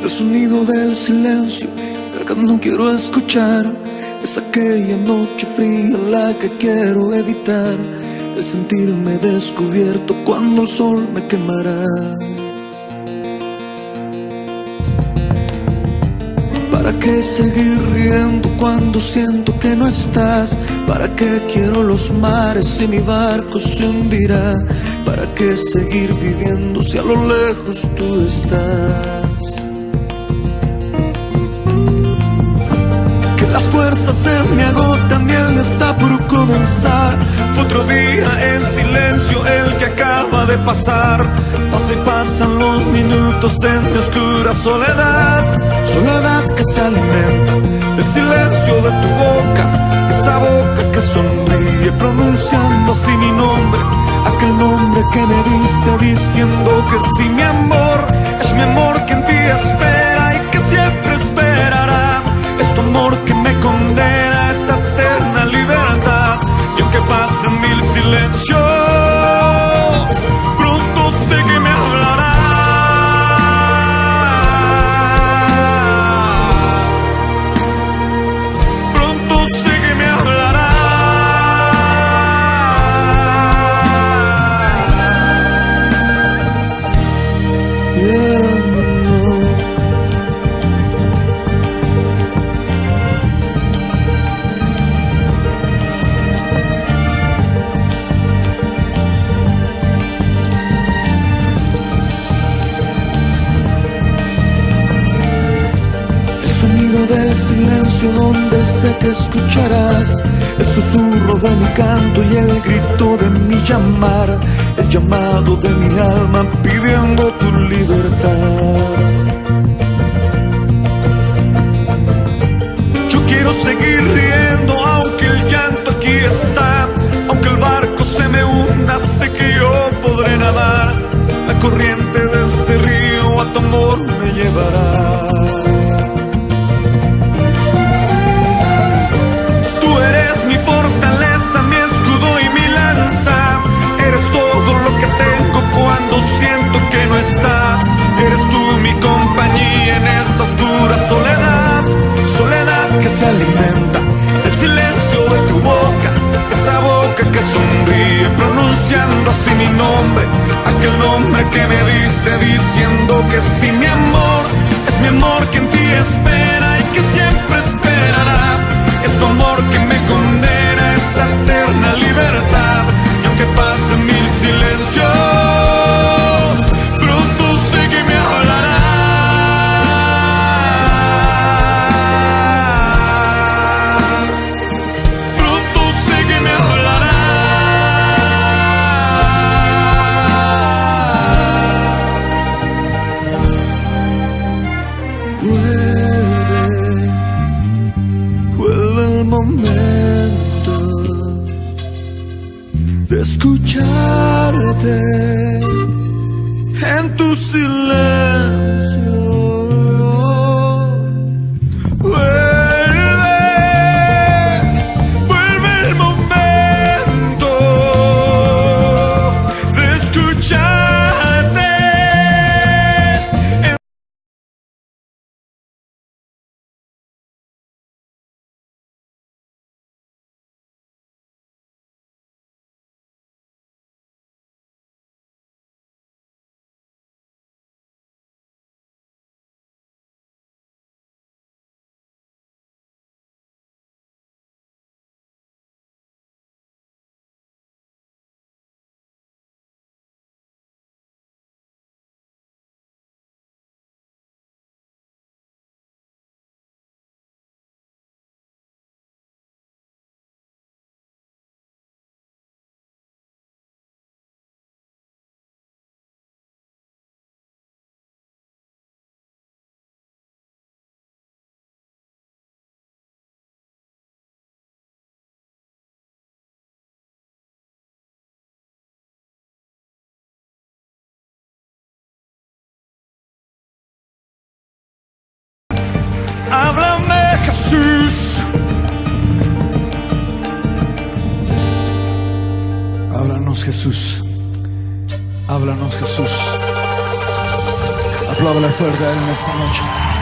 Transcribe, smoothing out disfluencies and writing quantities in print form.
El sonido del silencio, el que no quiero escuchar. Es aquella noche fría la que quiero evitar. El sentirme descubierto cuando el sol me quemará. ¿Para qué seguir riendo cuando siento que no estás? ¿Para qué quiero los mares si mi barco se hundirá? ¿Para qué seguir viviendo si a lo lejos tú estás? Que las fuerzas se me agotan y el está por comenzar. Otro día en silencio el que acaba de pasar. Pasa y pasan los minutos en mi oscura soledad. Soledad que se alimenta del silencio de tu boca. Esa boca que sonríe pronunciando así mi nombre. Aquel nombre que me diste diciendo que sí, mi amor. Es mi amor que en ti espera y que siempre esperará. Es tu amor que me condena a esta eterna libertad. Y aunque pasen mil silencios, pronto sé que me hablará. Del silencio donde sé que escucharás el susurro de mi canto y el grito de mi llamar, el llamado de mi alma pidiendo tu libertad. Yo quiero seguir riendo aunque el llanto aquí está, aunque el barco se me hunda, sé que yo podré nadar. La corriente de este río a tu amor me llevará. Cuando siento que no estás, eres tú mi compañía en esta oscura soledad. Soledad que se alimenta del silencio de tu boca. Esa boca que sonríe pronunciando así mi nombre. Aquel nombre que me diste diciendo que sí, mi amor. Es mi amor que en ti espera y que siempre esperará. Es tu amor que me condena a esta eterna libertad. Y aunque pasen mil silencios, escucharte en tu silencio. Vuelve el momento de escucharte. Háblame, Jesús. Háblanos, Jesús. Háblanos, Jesús. Apláudale fuerte a él en esta noche.